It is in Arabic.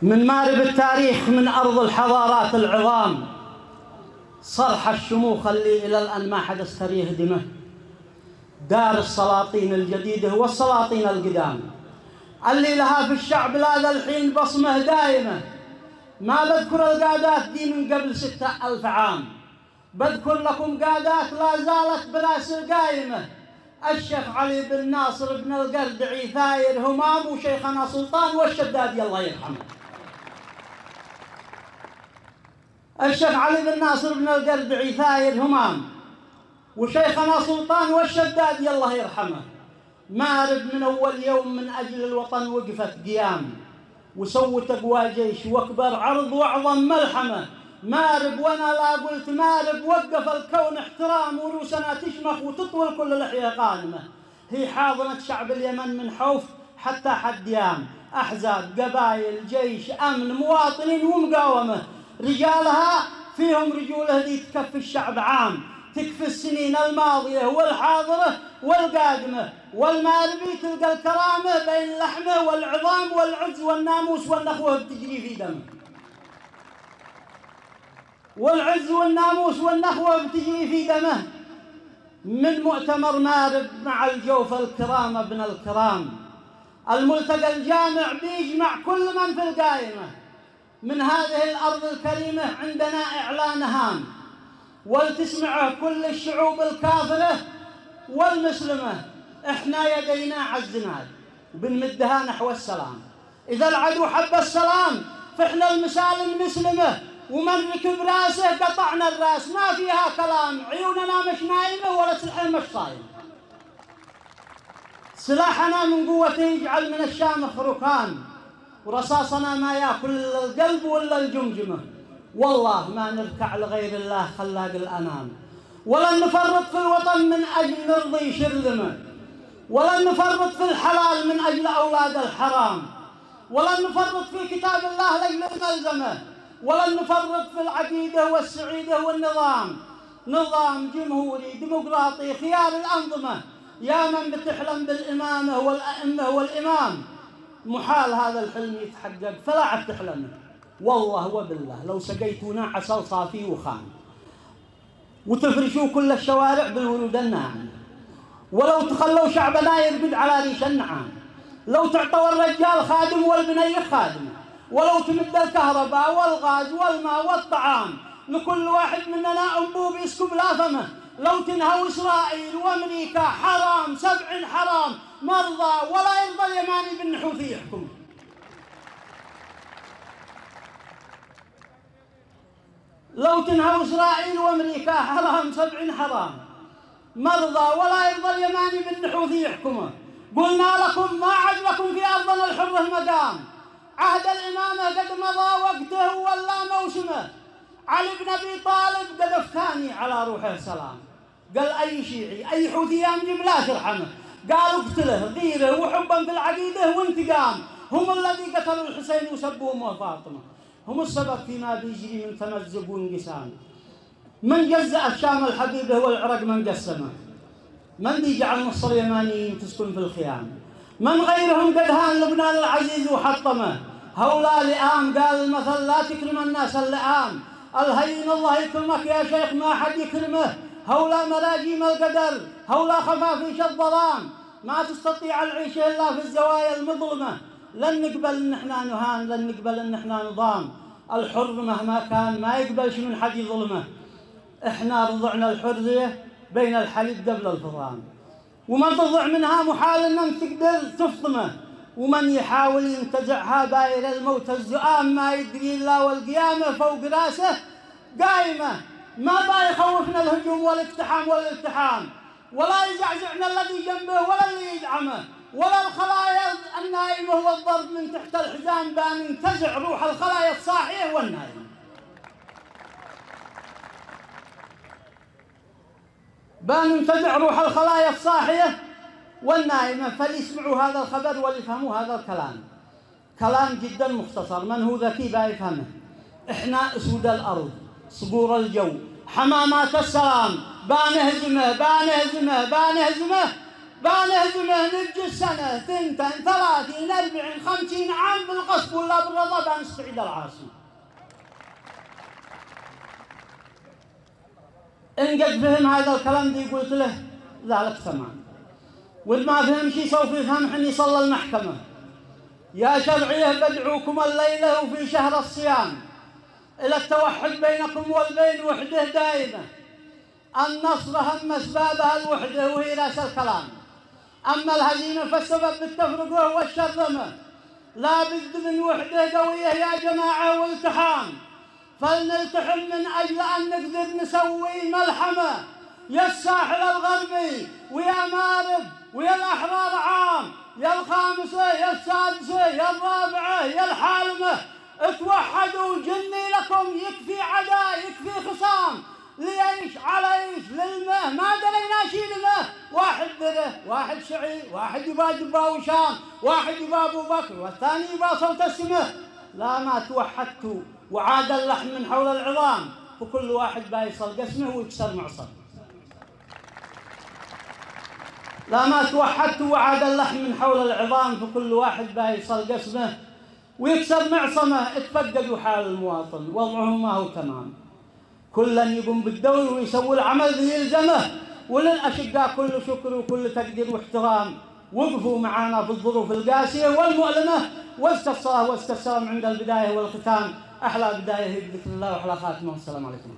من مارب التاريخ، من أرض الحضارات العظام، صرح الشموخ اللي إلى الآن ما حد استريه دمه، دار السلاطين الجديدة والسلاطين القدام، اللي لها في الشعب لا الحين بصمة دائمة. ما بذكر القادات دي من قبل 6000 عام، بذكر لكم قادات لا زالت براسل قائمة. الشيخ علي بن ناصر بن القردعي ثاير همام، وشيخنا سلطان والشدادي الله يرحمه. الشيخ علي بن ناصر بن القردعي ثاير همام، وشيخنا سلطان والشدادي الله يرحمه. مارب من أول يوم من أجل الوطن وقفت قيام، وسوت أقوى جيش وأكبر عرض وأعظم ملحمة. مارب وأنا لا قلت مارب، وقف الكون احترام، وروسنا تشمخ وتطول كل لحية قادمة. هي حاضنة شعب اليمن من حوف حتى حديام، أحزاب قبائل جيش أمن مواطنين ومقاومة. رجالها فيهم رجوله دي تكفي الشعب عام، تكفي السنين الماضية والحاضرة والقادمة. والماربي تلقى الكرامة بين اللحمة والعظام والعز والناموس والنخوة بتجري في دمه. والعز والناموس والنخوة بتجري في دمه. من مؤتمر مارب مع الجوف الكرام ابن الكرام، الملتقى الجامع بيجمع كل من في القائمة. من هذه الأرض الكريمة عندنا إعلان هام، ولتسمعه كل الشعوب الكافرة والمسلمة. إحنا يدينا عزناد وبنمدها نحو السلام. إذا العدو حب السلام فإحنا المسالم نسلمه، ومن ركب راسه قطعنا الراس. ما فيها كلام، عيوننا مش نايمة ولا سلاحنا مش صايم. سلاحنا من قوته يجعل من الشامخ ركان، ورصاصنا ما ياكل القلب ولا الجمجمة. والله ما نركع لغير الله خلاق الأنام، ولن نفرط في الوطن من أجل نرضي شرذمه، ولن نفرط في الحلال من أجل أولاد الحرام، ولن نفرط في كتاب الله لأجل نلزمه، ولن نفرط في العقيدة والسعيدة والنظام. نظام جمهوري ديمقراطي خيار الأنظمة. يا من بتحلم بالإمامة والأئمة والإمام، محال هذا الحلم يتحقق فلا عد تحلمه. والله وبالله لو سقيتونا عسل صافي وخام، وتفرشوا كل الشوارع بالورود الناعم، ولو تخلوا شعبنا يرقد على ريش النعام، لو تعطوا الرجال خادم والبنية خادمة، ولو تمد الكهرباء والغاز والماء والطعام لكل واحد مننا أنبوب يسكب لا فمه، لو تنهوا إسرائيل وأمريكا حرام 7 حرام مرضى ولا يرضى اليماني بالنحوثي يحكم. لو تنهوا إسرائيل وأمريكا حرام 7 حرام مرضى ولا يرضى اليماني بالنحوثي يحكمه. قلنا لكم ما عاد لكم في أرضنا الحرة مقام، عهد الإمامة قد مضى وقته ولا موسمه. علي بن أبي طالب قد افتاني على روحه سلام، قال أي شيعي أي حوثي ينجب لا ترحمه، قالوا اقتله غيره وحبا في العقيدة وانتقام. هم الذي قتلوا الحسين وسبوهم وفاطمة، هم السبب فيما بيجري من تمزق وانقسام. من جزأ الشام الحبيبة والعراق من قسمه، من بيجعل نصر اليمانيين تسكن في الخيام، من غيرهم قد هان لبنان العزيز وحطمه. هؤلاء لئام، قال المثل لا تكرم الناس اللئام، الهين الله يكرمك يا شيخ ما حد يكرمه. هؤلاء مراجيم القدر، هؤلاء خفافيش الظلام، ما تستطيع العيش إلا في الزوايا المظلمة. لن نقبل إن احنا نهان، لن نقبل إن احنا نظام. الحر مهما كان ما يقبلش من حد يظلمه. احنا رضعنا الحرية بين الحليب قبل الفطام، ومن تضع منها محال ان تقدر تفطمه، ومن يحاول ينتزعها باير الموت الزؤام. ما يدري الا والقيامة فوق راسه قايمة. ما با يخوفنا الهجوم والاقتحام والالتحام، ولا يزعزعنا الذي جنبه ولا اللي يدعمه، ولا الخلايا النائمة والضرب من تحت الحزام. بان ينتزع روح الخلايا الصاحية والنائمة، بان ينتزع روح الخلايا الصاحية والنائمة. فليسمعوا هذا الخبر وليفهموا هذا الكلام. كلام جدا مختصر، من هو ذكي با يفهمه. احنا اسود الارض صقور الجو حمامات السلام، بانهزمه بانهزمه بانهزمه. بنهزمه نجي سنة 2 30 40 50 عام بالقصف ولا بالرضا بنستعيد العاصمة. إن قد فهم هذا الكلام دي قلت له ذلك تمام، وإن ما فهم شيء سوف يفهم حين يصلى المحكمة. يا شرعيه بدعوكم الليلة وفي شهر الصيام إلى التوحد بينكم والبين وحده دائمة. النصر هم أسبابها الوحدة وهي رأس الكلام، أما الهزيمة فالسبب بالتفرقة والشرذمة. لا بد من وحدة قوية يا جماعة والتحام، فلنلتحم من أجل أن نقدر نسوي ملحمة. يا الساحل الغربي ويا مارب ويا الأحرار عام، يا الخامسة يا السادسة يا الرابعة يا الحالمة، اتوحدوا جني لكم يكفي عدا يكفي خصام. ليش عليش للمه ما درينا شي لمه، واحد دره واحد شعي واحد يبا دبا وشام واحد يبا ابو بكر والثاني يبا صوت السمه. لا ما توحدتوا وعاد اللحم من حول العظام، فكل واحد بايصل قسمه ويكسر معصم. لا ما توحدتوا وعاد اللحم من حول العظام، فكل واحد بايصل قسمه ويكسر معصمه. اتفقدوا حال المواطن وضعهم ما هو تمام، كلا يقوم بالدور ويسوي العمل ذي يلزمه. وللأشقاء كل شكر وكل تقدير واحترام، وقفوا معنا في الظروف القاسية والمؤلمة، وازكى الصلاة وازكى السلام عند البداية والختام. أحلى بداية بذكر الله وأحلى خاتمة، والسلام عليكم.